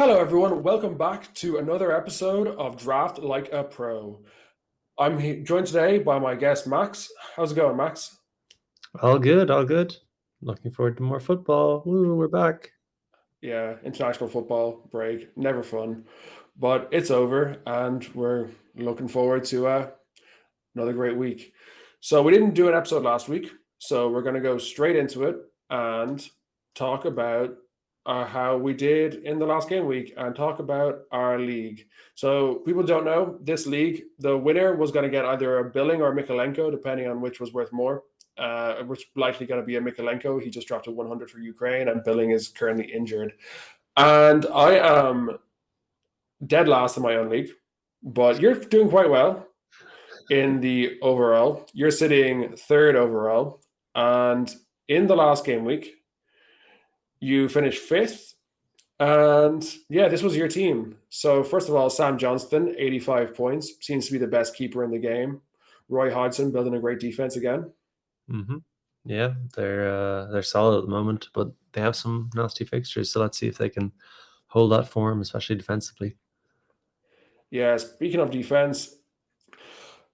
Hello, everyone. Welcome back to another episode of Draft Like a Pro. I'm joined today by my guest, Max. How's it going, Max? All good, all good. Looking forward to more football. Woo, we're back. Yeah, international football break, never fun, but it's over, and we're looking forward to another great week. So, we didn't do an episode last week, so we're going to go straight into it and talk about how we did in the last game week and talk about our league. So, people don't know this league, the winner was going to get either a Billing or Mikolenko, depending on which was worth more. Which likely going to be a Mikolenko. He just dropped a 100 for Ukraine, and Billing is currently injured. And I am dead last in my own league, but you're doing quite well in the overall. You're sitting third overall. And in the last game week, you finished fifth. And yeah, this was your team. So, first of all, Sam Johnston, 85 points, seems to be the best keeper in the game. Roy Hodgson building a great defense again. hmm Yeah, they're solid at the moment, but they have some nasty fixtures. So let's see if they can hold that form, especially defensively. Yeah, speaking of defense,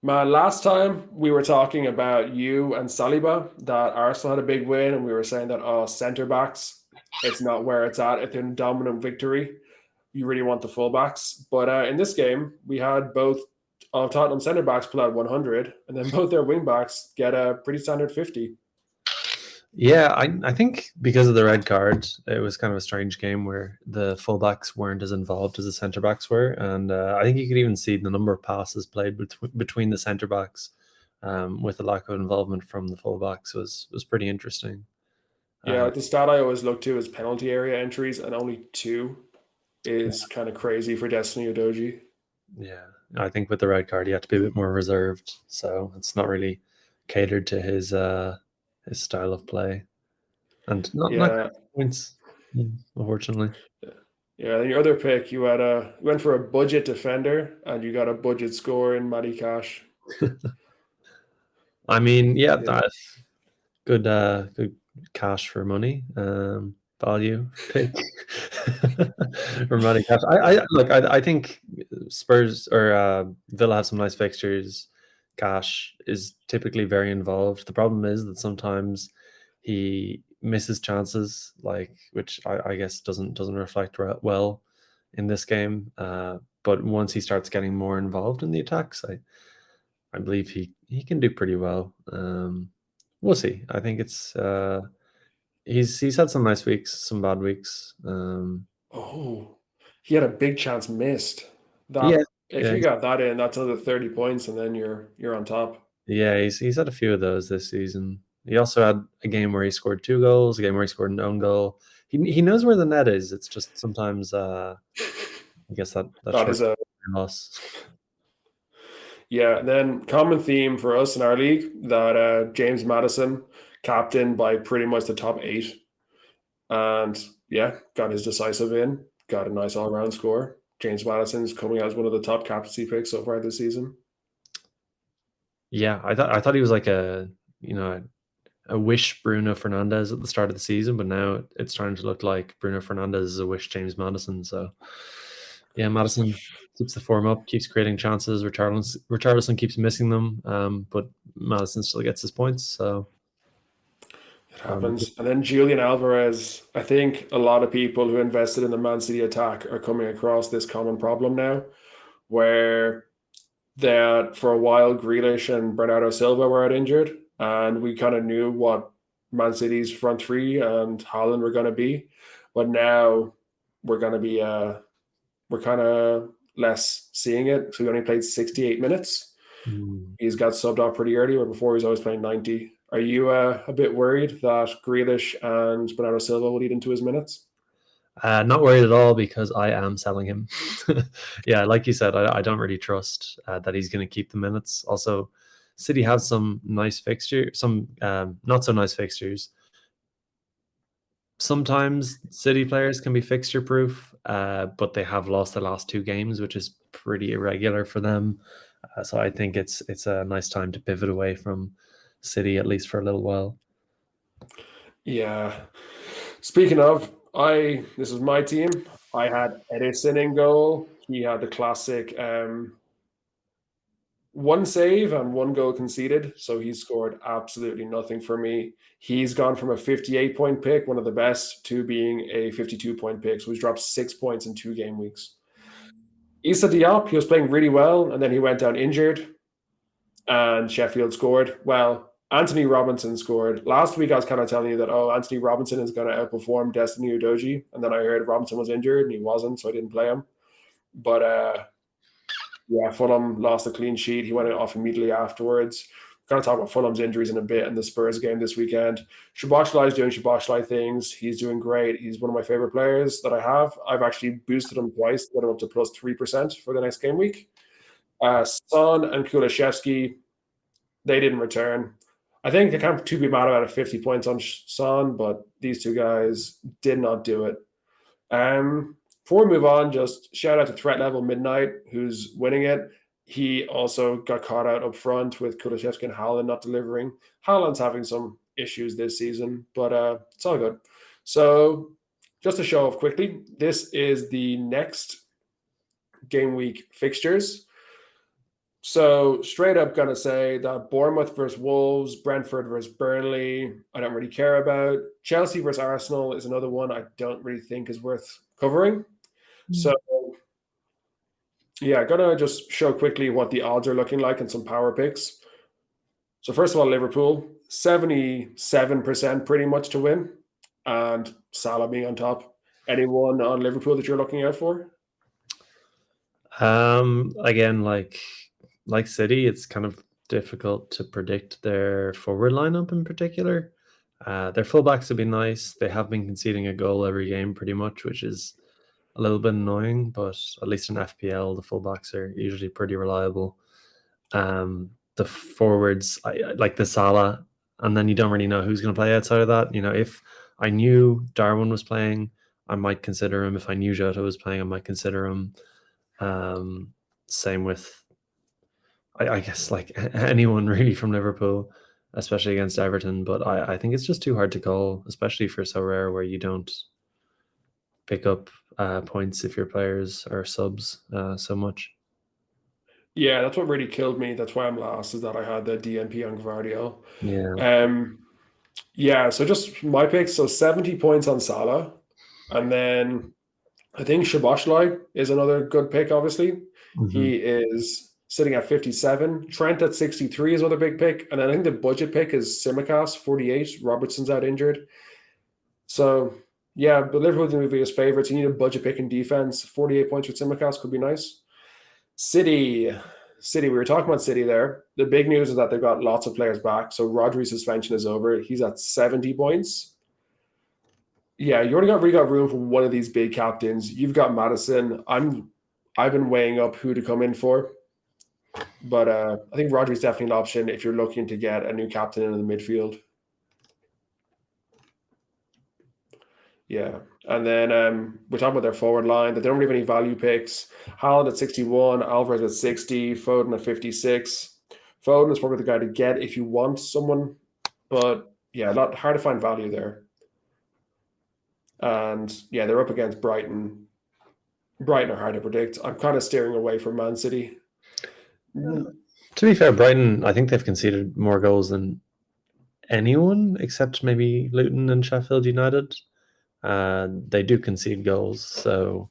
man, last time we were talking about you and Saliba, that Arsenal had a big win, and we were saying that, oh, centre backs, it's not where it's at. It's a dominant victory. You really want the fullbacks. But in this game, we had both of Tottenham centre backs pull out 100, and then both their wing backs get a pretty standard 50. Yeah, I think because of the red card, it was kind of a strange game where the fullbacks weren't as involved as the centre backs were, and I think you could even see the number of passes played between the centre backs, with the lack of involvement from the fullbacks was pretty interesting. Yeah, Uh, like the stat I always look to is penalty area entries, and only two is kind of crazy for Destiny Udoji. Yeah, I think with the red card, you have to be a bit more reserved. So it's not really catered to his style of play, and not Yeah, great points, unfortunately. yeah. Then your other pick, you went for a budget defender, and you got a budget score in Matty Cash. I mean, yeah, Yeah, that's good cash for money, value pick for money cash. I think Spurs or Villa have some nice fixtures. Cash is typically very involved. The problem is that sometimes he misses chances, like which I guess doesn't reflect well in this game. But once he starts getting more involved in the attacks, I believe he can do pretty well. We'll see. I think it's he's had some nice weeks, some bad weeks. oh, he had a big chance missed. Yeah, That if yeah, you got that in, that's another 30 points, and then you're on top. yeah. He's had a few of those this season. He also had a game where he scored 2 goals, a game where he scored an own goal. He knows where the net is. It's just sometimes I guess that That short is a loss. Yeah. And then common theme for us in our league that James Madison captain by pretty much the top eight, and yeah, got his decisive in, got a nice all round score. James Madison's coming out as one of the top captaincy picks so far this season. Yeah, I thought he was like a wish Bruno Fernandez at the start of the season, but now it's starting to look like Bruno Fernandez is a wish James Madison. So yeah, Madison keeps the form up, keeps creating chances. Richarlison keeps missing them, but Madison still gets his points. So It um, happens. And then Julian Alvarez, I think a lot of people who invested in the Man City attack are coming across this common problem now, where that for a while Grealish and Bernardo Silva were out injured, and we kind of knew what Man City's front three and Haaland were going to be, but now we're going to be we're kind of less seeing it. So he only played 68 minutes. hmm. He's got subbed off pretty early, where before he was always playing 90. Are you a bit worried that Grealish and Bernardo Silva will eat into his minutes? Not worried at all because I am selling him. Yeah, like you said, I don't really trust that he's going to keep the minutes. Also, City have some nice fixture, some not so nice fixtures. Sometimes City players can be fixture proof, but they have lost the last 2 games, which is pretty irregular for them. So I think it's a nice time to pivot away from City at least for a little while. Yeah. Speaking of, This is my team. I had Edison in goal. He had the classic one save and one goal conceded, so he scored absolutely nothing for me. He's gone from a 58-point pick, one of the best, to being a 52-point pick. So he's dropped 6 points in 2 game weeks. Issa Diop, he was playing really well, and then he went down injured, and Sheffield scored. Well, Anthony Robinson scored. Last week I was kind of telling you that, oh, Anthony Robinson is going to outperform Destiny Udoji, and then I heard Robinson was injured, and he wasn't, so I didn't play him. But yeah, Fulham lost a clean sheet. He went off immediately afterwards. We're going to talk about Fulham's injuries in a bit in the Spurs game this weekend. Szoboszlai is doing Szoboszlai things. He's doing great. He's one of my favorite players that I have. I've actually boosted him twice, got him up to plus 3% for the next game week. Son and Kulishevsky, they didn't return. I think I can't too be mad about it. 50 points on Son, but these two guys did not do it. Before we move on, just shout out to Threat Level Midnight, who's winning it. He also got caught out up front with Kulishevsky and Haaland not delivering. Haaland's having some issues this season, but it's all good. So just to show off quickly, this is the next game week fixtures. So straight up gonna say that Bournemouth versus Wolves, Brentford versus Burnley, I don't really care about. Chelsea versus Arsenal is another one I don't really think is worth covering. So yeah, gonna just show quickly what the odds are looking like and some power picks. So first of all, Liverpool, 77% pretty much to win, and Salah being on top. Anyone on Liverpool that you're looking out for? Again, like City, it's kind of difficult to predict their forward lineup in particular. Their fullbacks have been nice. They have been conceding a goal every game pretty much, which is a little bit annoying, but at least in FPL, the fullbacks are usually pretty reliable. The forwards, I like the Salah, and then you don't really know who's going to play outside of that. You know, if I knew Darwin was playing, I might consider him. If I knew Jota was playing, I might consider him. Same with, I guess, like anyone really from Liverpool, especially against Everton. But I think it's just too hard to call, especially for Sorare, where you don't pick up points if your players are subs so much. Yeah, that's what really killed me. That's why I'm last, is that I had the DNP on Gvardiol. Yeah. Yeah, so just my picks. So 70 points on Salah. And then I think Szoboszlai is another good pick, obviously. He is sitting at 57. Trent at 63 is another big pick. And I think the budget pick is Simicast, 48. Robertson's out injured. So, yeah, but Liverpool's going to be his favourites. You need a budget pick in defense. 48 points with Simicast could be nice. City, we were talking about City there. The big news is that they've got lots of players back. So Rodri's suspension is over. He's at 70 points. Yeah, you already really got room for one of these big captains. You've got Madison. I've been weighing up who to come in for. But I think Rodri's definitely an option if you're looking to get a new captain in the midfield. Yeah. And then we're talking about their forward line, that they don't really have any value picks. Haaland at 61, Alvarez at 60, Foden at 56. Foden is probably the guy to get if you want someone. But yeah, not hard to find value there. And yeah, they're up against Brighton. Brighton are hard to predict. I'm kind of steering away from Man City. To be fair, Brighton, I think they've conceded more goals than anyone except maybe Luton and Sheffield United. They do concede goals, so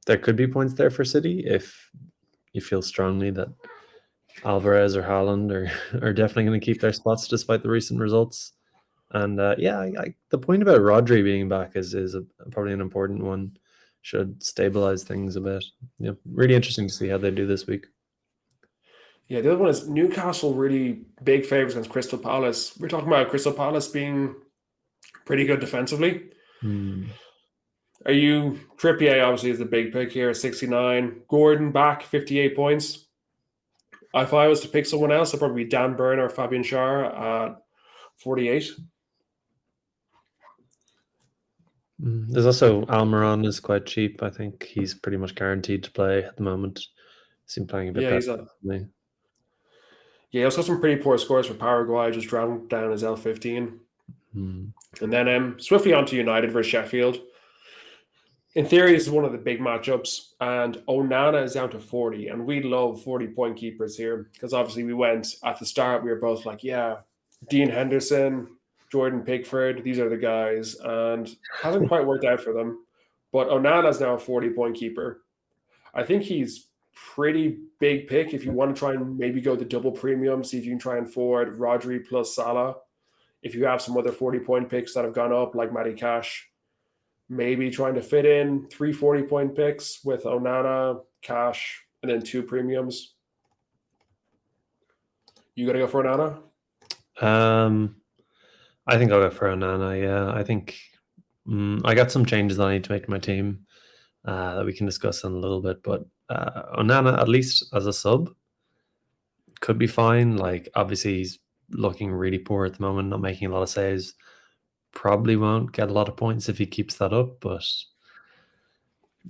there could be points there for City if you feel strongly that Alvarez or Haaland are definitely going to keep their spots despite the recent results. And yeah, the point about Rodri being back is probably an important one. Should stabilize things a bit. Yeah, really interesting to see how they do this week. Yeah, the other one is Newcastle, really big favourites against Crystal Palace. We're talking about Crystal Palace being pretty good defensively. Are you Trippier? Obviously, is the big pick here, 69. Gordon back, 58 points. If I was to pick someone else, it'd probably be Dan Burn or Fabian Schär at 48. There's also Almiron is quite cheap. I think he's pretty much guaranteed to play at the moment. He's playing a bit better than me. Yeah, he also got some pretty poor scores for Paraguay, just drowned down his L15. And then swiftly on to United versus Sheffield. in theory, this is one of the big matchups, and Onana is down to 40, and we love 40-point keepers here because obviously we went at the start, we were both like, yeah, Dean Henderson, Jordan Pickford, these are the guys, and hasn't quite worked out for them. But Onana is now a 40-point keeper. I think he's pretty big pick if you want to try and maybe go the double premium, see if you can try and forward Rodri plus Salah. If you have some other 40-point picks that have gone up, like Matty Cash, maybe trying to fit in 3 40-point picks with Onana, Cash, and then 2 premiums. You got to go for Onana? I think I'll go for Onana. Yeah, I think I got some changes that I need to make to my team that we can discuss in a little bit. But Onana, at least as a sub, could be fine. Like, obviously, he's looking really poor at the moment, not making a lot of saves. Probably won't get a lot of points if he keeps that up, but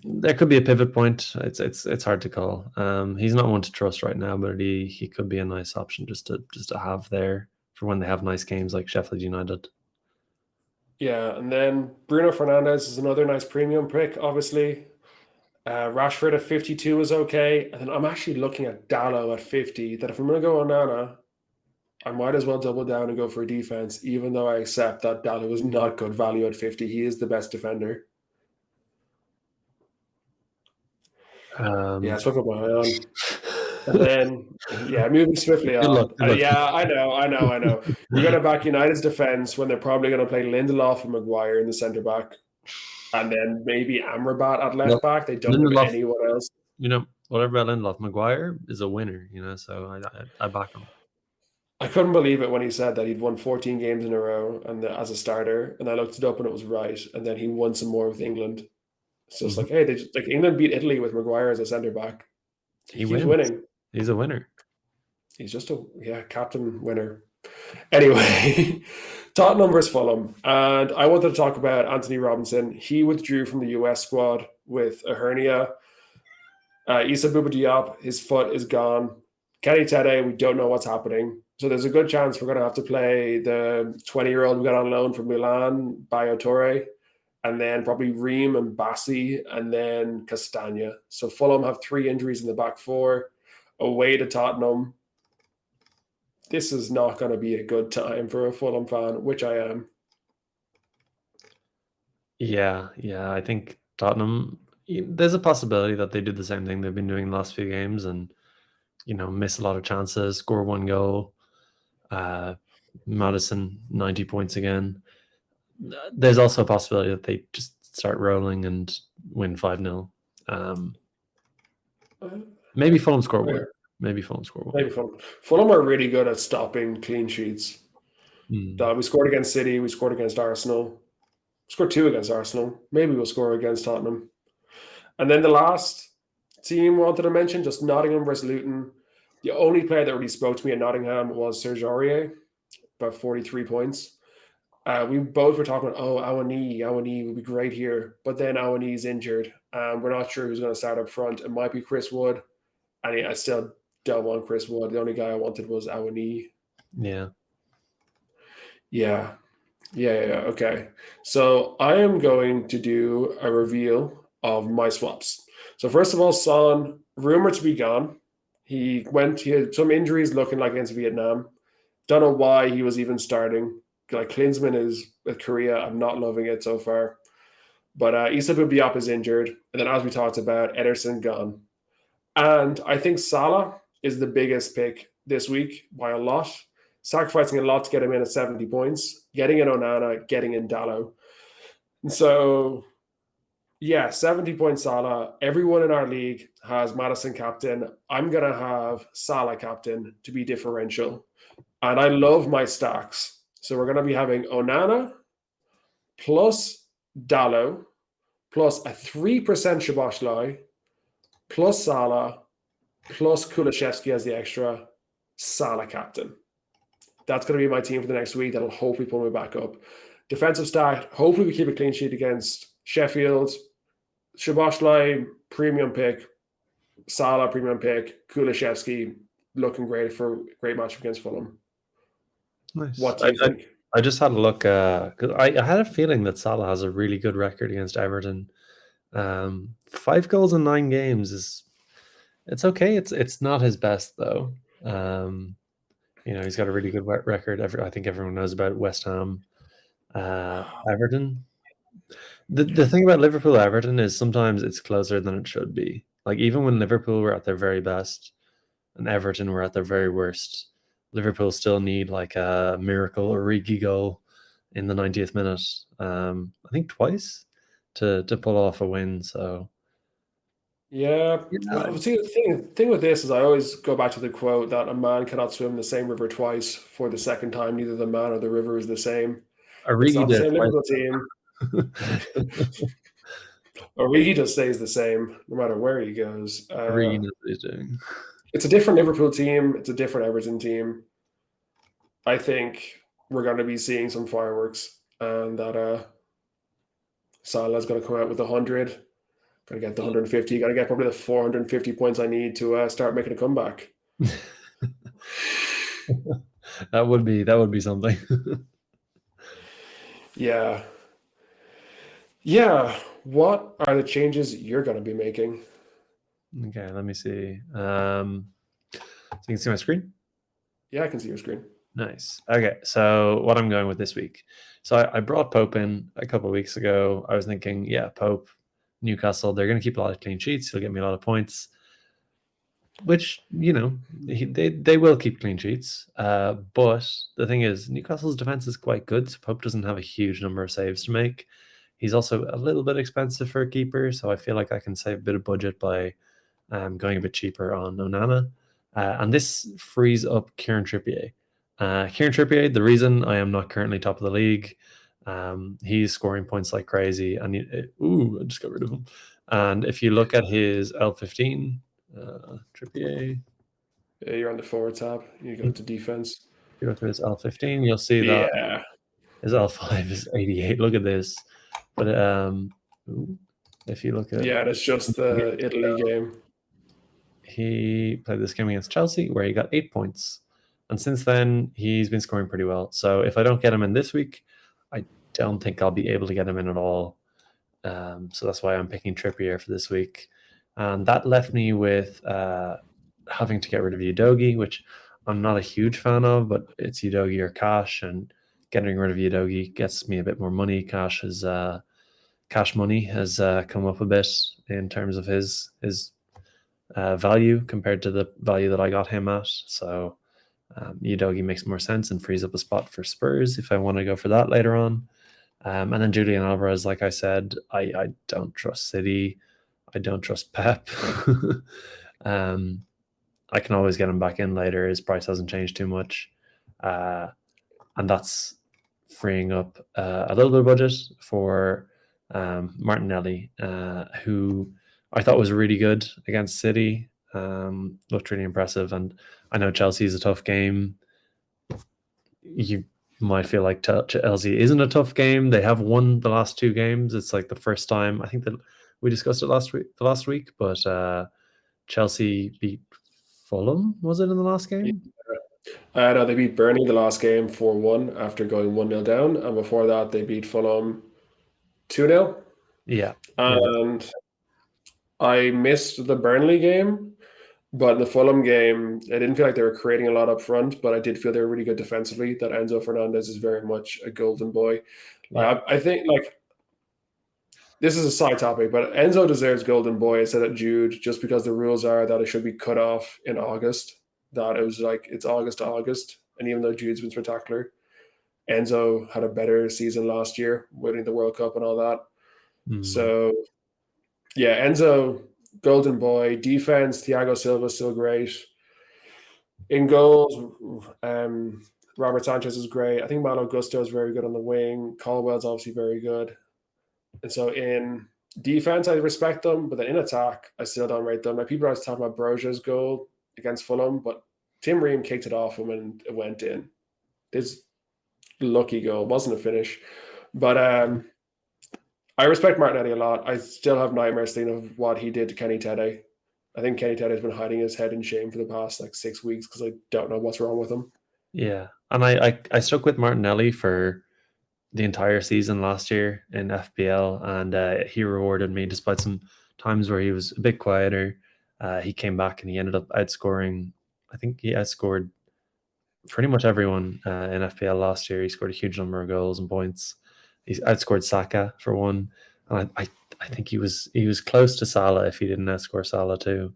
there could be a pivot point. It's hard to call. He's not one to trust right now, but he could be a nice option just to have there for when they have nice games like Sheffield United. Yeah, and then Bruno Fernandes is another nice premium pick, obviously. Rashford at 52 is okay. And then I'm actually looking at Dallo at 50, that if I'm going to go Onana, I might as well double down and go for defense, even though I accept that Dallo is not good value at 50. He is the best defender. Yeah, so I've got my eye on. And then, yeah, moving swiftly Good luck. on. Good luck. Yeah, I know. You're going to back United's defense when they're probably going to play Lindelof and Maguire in the centre back, and then maybe Amrabat at left back. They don't have Lindelof, anyone else. whatever about Lindelof, Maguire is a winner. So I back him. I couldn't believe it when he said that he'd won 14 games in a row and as a starter, and I looked it up and it was right. And then he won some more with England. So it's like, hey, England beat Italy with Maguire as a centre back. He keeps winning. He's a winner. He's just captain winner. Anyway, Tottenham versus Fulham, and I wanted to talk about Anthony Robinson. He withdrew from the US squad with a hernia. Issa Bouba Diop, his foot is gone. Kenny Tete, we don't know what's happening. So there's a good chance we're going to have to play the 20-year-old we got on loan from Milan, Bayo Torre, and then probably Ream and Bassi, and then Castagna. So Fulham have 3 injuries in the back 4. Away to Tottenham. This is not going to be a good time for a Fulham fan, which I am. Yeah. I think Tottenham, there's a possibility that they do the same thing they've been doing the last few games and, miss a lot of chances, score 1 goal. Madison, 90 points again. There's also a possibility that they just start rolling and win 5-0. Maybe Fulham score 1. Maybe Fulham are really good at stopping clean sheets. We scored against City. We scored against Arsenal. We scored 2 against Arsenal. Maybe we'll score against Tottenham. And then the last team I wanted to mention, just Nottingham versus Luton. The only player that really spoke to me at Nottingham was Serge Aurier, about 43 points. We both were talking about, Awani would be great here. But then Awani's injured. We're not sure who's going to start up front. It might be Chris Wood. And I still don't want Chris Wood. The only guy I wanted was Awani. Yeah. Okay. So I am going to do a reveal of my swaps. So first of all, Son, rumored to be gone. He had some injuries looking like against Vietnam. Don't know why he was even starting. Like Klinsmann is with Korea. I'm not loving it so far. But Issa Diop is injured. And then as we talked about, Ederson gone. And I think Salah is the biggest pick this week by a lot. Sacrificing a lot to get him in at 70 points, getting in Onana, getting in Dallo. And so, 70-point Salah. Everyone in our league has Madison captain. I'm going to have Salah captain to be differential. And I love my stacks. So we're going to be having Onana plus Dallo plus a 3% Szoboszlai plus Salah plus Kulishevsky as the extra, Salah captain. That's going to be my team for the next week. That'll hopefully pull me back up. Defensive stat, hopefully we keep a clean sheet against Sheffield. Szoboszlai, premium pick. Salah, premium pick. Kulishevsky, looking great for a great match against Fulham. Nice. What do you think? I just had a look, because I had a feeling that Salah has a really good record against Everton. 5 goals in 9 games it's okay. It's not his best though. He's got a really good record. I think everyone knows about West Ham, Everton. The thing about Liverpool Everton is sometimes it's closer than it should be. Like even when Liverpool were at their very best and Everton were at their very worst, Liverpool still need like a miracle Origi goal in the 90th minute. I think twice to pull off a win. So Yeah. yeah, Well, see, the thing with this is I always go back to the quote that a man cannot swim the same river twice. For the second time, neither the man or the river is the same. It's Origi not the did same twice. Liverpool team. Origi just stays the same no matter where he goes. Origi knows what he's doing. It's a different Liverpool team. It's a different Everton team. I think we're going to be seeing some fireworks, and that Salah's going to come out with 100. Got to get the 150. Got to get probably the 450 points I need to start making a comeback. That would be something. Yeah. Yeah. What are the changes you're going to be making? Okay, let me see. So you can see my screen. Yeah, I can see your screen. Nice. Okay, so what I'm going with this week. So I brought Pope in a couple of weeks ago. I was thinking, yeah, Pope, Newcastle, they're going to keep a lot of clean sheets. He'll get me a lot of points, which, they will keep clean sheets. But the thing is, Newcastle's defense is quite good. So Pope doesn't have a huge number of saves to make. He's also a little bit expensive for a keeper. So I feel like I can save a bit of budget by going a bit cheaper on Onana. And this frees up Kieran Trippier. Kieran Trippier, the reason I am not currently top of the league, he's scoring points like crazy. And I just got rid of him. And if you look at his L15, Trippier, Yeah, you're on the forward tab. You go to defense. if you look at his L15, you'll see that Yeah. his L5 is 88. Look at this. But if you look at Yeah, it's just the Italy game. he played this game against Chelsea where he got 8 points. And since then, he's been scoring pretty well. So if I don't get him in this week, I don't think I'll be able to get him in at all. So that's why I'm picking Trippier for this week. And that left me with having to get rid of Udogi, which I'm not a huge fan of, but it's Udogi or Cash. And getting rid of Udogi gets me a bit more money. Cash money has come up a bit in terms of his value compared to the value that I got him at. So Udogi makes more sense and frees up a spot for Spurs if I want to go for that later on. And then Julian Alvarez, like I said, I don't trust City. I don't trust Pep. I can always get him back in later. His price hasn't changed too much. And that's freeing up a little bit of budget for Martinelli, who I thought was really good against City. Looked really impressive. And I know Chelsea is a tough game. You might feel like Chelsea isn't a tough game. They have won the last 2 games. It's like the first time. I think that we discussed it last week, but Chelsea beat Fulham. Was it in the last game? No, they beat Burnley the last game 4-1 after going 1-0 down. And before that, they beat Fulham 2-0. Yeah. And I missed the Burnley game, but in the Fulham game, I didn't feel like they were creating a lot up front, but I did feel they were really good defensively. That Enzo Fernandez is very much a golden boy. Yeah. I think this is a side topic, but Enzo deserves golden boy instead of Jude, just because the rules are that it should be cut off in August. That it was like it's August to August, and even though Jude's been spectacular, Enzo had a better season last year, winning the World Cup and all that. So yeah, Enzo, golden boy. Defense, Thiago Silva still great. In goals, Robert Sanchez is great. I think Malo Gusto is very good on the wing. Caldwell's obviously very good. And so in defense, I respect them, but then in attack, I still don't rate them. Like people are always talking about Broja's goal against Fulham, but Tim Ream kicked it off him and it went in. This lucky goal wasn't a finish, but I respect Martinelli a lot. I still have nightmares thinking of what he did to Kenny Tete. I think Kenny Tete has been hiding his head in shame for the past 6 weeks because I don't know what's wrong with him. Yeah. And I stuck with Martinelli for the entire season last year in FPL, and he rewarded me despite some times where he was a bit quieter. He came back and he ended up outscoring. I think he outscored pretty much everyone in FPL last year. He scored a huge number of goals and points. He's outscored Saka for one, and I think he was close to Salah if he didn't outscore Salah too.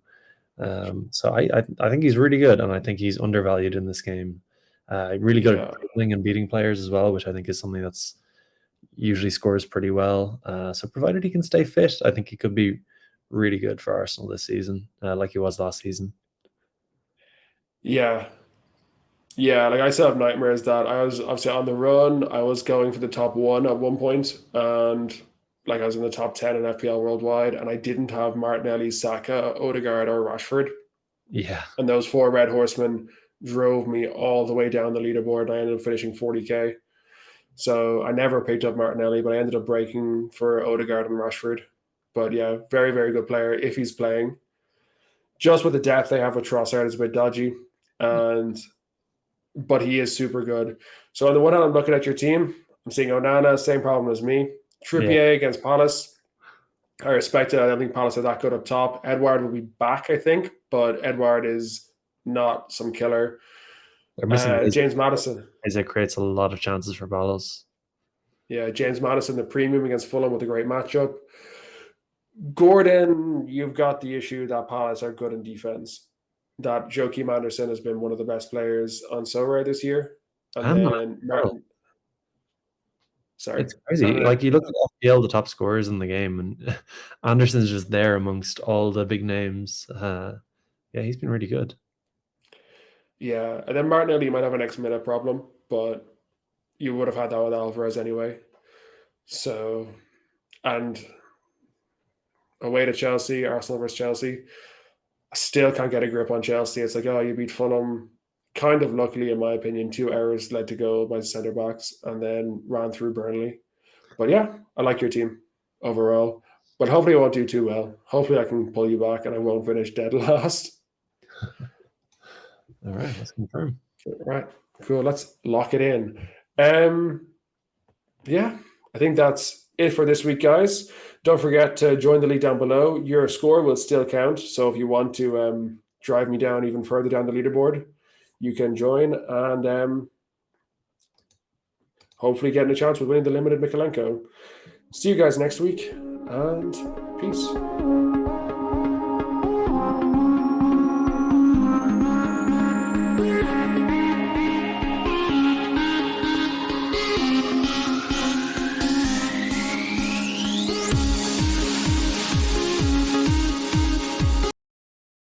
So I think he's really good, and I think he's undervalued in this game. Really good at Yeah. dribbling and beating players as well, which I think is something that's usually scores pretty well. So provided he can stay fit, I think he could be really good for Arsenal this season, like he was last season. Yeah. Yeah, like I still have nightmares that I was obviously on the run. I was going for the top one at one point, and like I was in the top 10 in FPL worldwide, and I didn't have Martinelli, Saka, Odegaard, or Rashford. Yeah, And those four Red Horsemen drove me all the way down the leaderboard, and I ended up finishing 40K. So I never picked up Martinelli, but I ended up breaking for Odegaard and Rashford. But yeah, very, very good player if he's playing. Just with the depth they have with Trossard is a bit dodgy. And but he is super good. So on the one hand, I'm looking at your team. I'm seeing Onana, same problem as me. yeah. Trippier against Palace. I respect it. I don't think Palace are that good up top. Edward will be back, I think, but Edward is not some killer. They're missing James Madison. Isaac creates a lot of chances for Palace. Yeah, James Madison, the premium against Fulham with a great matchup. Gordon, you've got the issue that Palace are good in defense. That Joachim Anderson has been one of the best players on Sorare this year. And And then Martin. Sorry. it's crazy. And Like you look at FPL, the top scorers in the game, and Anderson's just there amongst all the big names. Yeah, he's been really good. yeah, and then Martinelli might have an next minute problem, but you would have had that with Alvarez anyway. So, and away to Chelsea, Arsenal versus Chelsea. I still can't get a grip on Chelsea. It's like, oh, you beat Fulham. Kind of luckily, in my opinion, 2 hours led to go by centre backs and then ran through Burnley. But yeah, I like your team overall. But hopefully, I won't do too well. Hopefully, I can pull you back and I won't finish dead last. All right, let's confirm. Right, cool. Let's lock it in. Um, yeah, I think that's it for this week, guys. Don't forget to join the league down below. Your score will still count. So if you want to drive me down even further down the leaderboard, you can join and hopefully getting a chance with winning the limited Mikalenko. See you guys next week and peace.